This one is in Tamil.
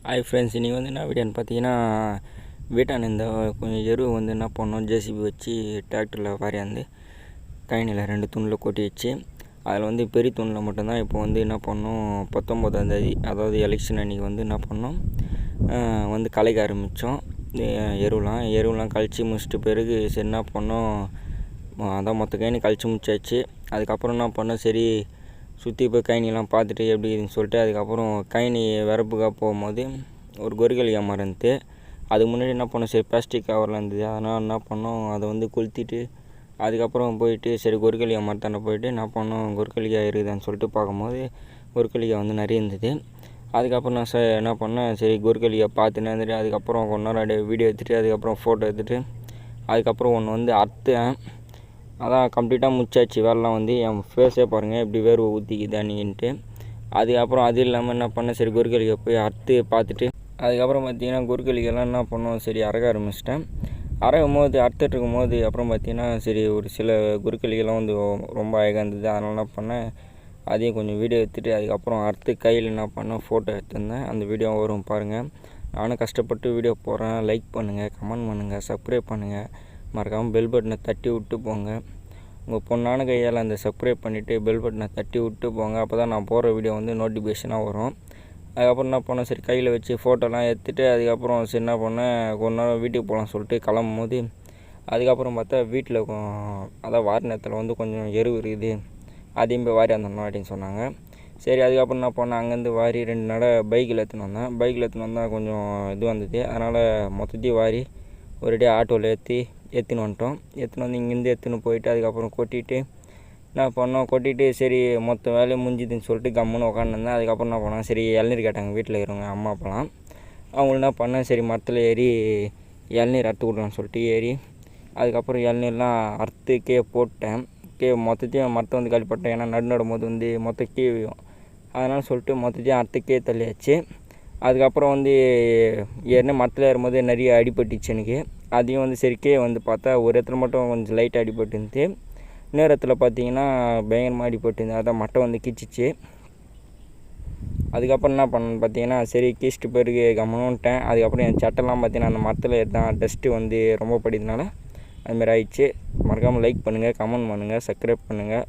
ஹாய் ஃப்ரெண்ட்ஸ், இன்றைக்கி வந்து என்ன வீடியோன்னு பார்த்தீங்கன்னா, வீட்டான இந்த கொஞ்சம் எருவு வந்து என்ன பண்ணோம், ஜேசிபி வச்சு டிராக்டரில் வாரியாந்து கழனியில் 2 தூணில் கொட்டி வச்சு, அதில் வந்து பெரிய தூணில் மட்டும்தான் இப்போ வந்து என்ன பண்ணோம், 19ஆந்தேதி அதாவது எலெக்ஷன் அன்றைக்கி வந்து என்ன பண்ணோம், வந்து கலைக்க ஆரம்பித்தோம். எருவெலாம் கழித்து முடிச்சிட்டு பிறகு சரி என்ன பண்ணோம், அதான் மொத்த கழனி கழித்து முடிச்சாச்சு. அதுக்கப்புறம் என்ன பண்ணோம், சரி சுற்றி போய் கழனிலாம் பார்த்துட்டு எப்படி இதுன்னு சொல்லிட்டு அதுக்கப்புறம் கழனி வரப்புக்காக போகும்போது ஒரு கொரிக்கலியா மரம் இருந்துது. அதுக்கு முன்னாடி என்ன பண்ணோம், சரி பிளாஸ்டிக் கவரில் இருந்தது, அதனால் என்ன பண்ணோம், அதை வந்து கொளுத்திட்டு அதுக்கப்புறம் போயிட்டு சரி கொரிக்கலியா மரத்தாண்ட போயிட்டு என்ன பண்ணோம், கொரிக்கலியா இருக்குதான்னு சொல்லிட்டு பார்க்கும்போது கொரிக்கலியா வந்து நிறைய இருந்தது. அதுக்கப்புறம் நான் என்ன பண்ணேன், சரி கொரிக்கலியா பார்த்துன்னு இருந்துட்டு அதுக்கப்புறம் கொஞ்ச நேரம் அப்படியே வீடியோ எடுத்துகிட்டு அதுக்கப்புறம் ஃபோட்டோ எடுத்துகிட்டு அதுக்கப்புறம் ஒன்று வந்து அறுத்தேன். அதான் கம்ப்ளீட்டாக முடிச்சாச்சு வேலைலாம். வந்து என் ஃபேஸே பாருங்கள் எப்படி வேர்வை ஊற்றிக்குது அன்னிக்கின்ட்டு. அதுக்கப்புறம் அது இல்லாமல் என்ன பண்ணேன், சரி கொரிக்கலியை போய் அறுத்து பார்த்துட்டு அதுக்கப்புறம் பார்த்திங்கன்னா கொரிக்கலிக்கெல்லாம் என்ன பண்ணோம், சரி அறுக்க ஆரம்பிச்சிட்டேன். அறுத்துட்டு இருக்கும்போது அப்புறம் பார்த்திங்கன்னா சரி ஒரு சில கொரிக்கலிக்கெல்லாம் வந்து ரொம்ப அழகாக இருந்தது. அதனால் என்ன பண்ணேன், அதையும் கொஞ்சம் வீடியோ எடுத்துகிட்டு அதுக்கப்புறம் அறுத்து கையில் என்ன பண்ணேன், ஃபோட்டோ எடுத்துருந்தேன். அந்த வீடியோ வரும் பாருங்கள். நானும் கஷ்டப்பட்டு வீடியோ போடுறேன். லைக் பண்ணுங்கள், கமெண்ட் பண்ணுங்கள், சப்ஸ்கிரைப் பண்ணுங்கள், மறக்காமல் பெல் பட்டனை தட்டி விட்டு போங்க. உங்கள் பொண்ணான கையால் அந்த சப்ஸ்கிரைப் பண்ணிவிட்டு பெல் பட்டனை தட்டி விட்டு போங்க. அப்போ தான் நான் போடுற வீடியோ வந்து நோட்டிஃபிகேஷனாக வரும். அதுக்கப்புறம் என்ன பண்ணேன், சரி கையில் வச்சு ஃபோட்டோலாம் எடுத்துகிட்டு அதுக்கப்புறம் சரி என்ன பண்ணேன், கொஞ்ச நேரம் வீட்டுக்கு போகலான்னு சொல்லிட்டு கிளம்பும் போது அதுக்கப்புறம் பார்த்தா வீட்டில் அதான் வாரி நேரத்தில் வந்து கொஞ்சம் எருவு இருக்குது, அதையும் போய் வாரி வந்துடணும் அப்படின்னு சொன்னாங்க. சரி அதுக்கப்புறம் என்ன பண்ணேன், அங்கேருந்து வாரி 2 நடை பைக்கில் எடுத்துன்னு வந்தேன். பைக்கில் எடுத்துன்னு வந்தால் கொஞ்சம் இது வந்தது. அதனால் மொத்தத்தையும் வாரி ஒரேடியாக ஆட்டோவில் எடுத்துன்னு வந்துட்டோம். எடுத்துன்னு வந்து இங்கேருந்து எடுத்துன்னு போயிட்டு அதுக்கப்புறம் கொட்டிட்டு என்ன பண்ணோம், கொட்டிட்டு சரி மொத்த வேலையும் முடிஞ்சுதுன்னு சொல்லிட்டு கம்முன்னு உட்காந்துருந்தேன். அதுக்கப்புறம் என்ன பண்ணேன், சரி இளநீர் கேட்டாங்க வீட்டில் இருக்கிறவங்க அம்மா அப்பாலாம். அவங்கள என்ன பண்ணேன், சரி மரத்தில் ஏறி இளநீர் அறுத்து கொடுக்கலான்னு சொல்லிட்டு ஏறி அதுக்கப்புறம் இளநீர்லாம் அறுத்து போட்டேன். மொத்தத்தையும் மரத்தை வந்து காலிப்பட்டேன். ஏன்னா நடும் போது வந்து மொத்த விழும். அதனால் சொல்லிட்டு மொத்தத்தையும் அறுத்து தள்ளியாச்சு. அதுக்கப்புறம் வந்து ஏற்கனவே மரத்தில் ஏறும்போது நிறைய அடிபட்டுச்சு எனக்கு. அதையும் வந்து சரி வந்து பார்த்தா ஒரு இடத்துல மட்டும் கொஞ்சம் லைட்டாக அடிபட்டுருந்து, இன்னொரு இடத்துல பார்த்தீங்கன்னா பயங்கரமாக அடிபட்டுருந்து. அதான் மட்டை வந்து கிச்சிச்சு. அதுக்கப்புறம் என்ன பண்ணேன்னு பார்த்தீங்கன்னா சரி கீச்சிட்டு பிறகு கம்மனுன்ட்டேன். அதுக்கப்புறம் என் சட்டெல்லாம் பார்த்தீங்கன்னா அந்த மரத்தில் தான் டஸ்ட்டு வந்து ரொம்ப படிக்கிறதுனால அதுமாதிரி ஆயிடுச்சு. மறக்காமல் லைக் பண்ணுங்கள், கமெண்ட் பண்ணுங்கள், சப்ஸ்கிரைப் பண்ணுங்கள்.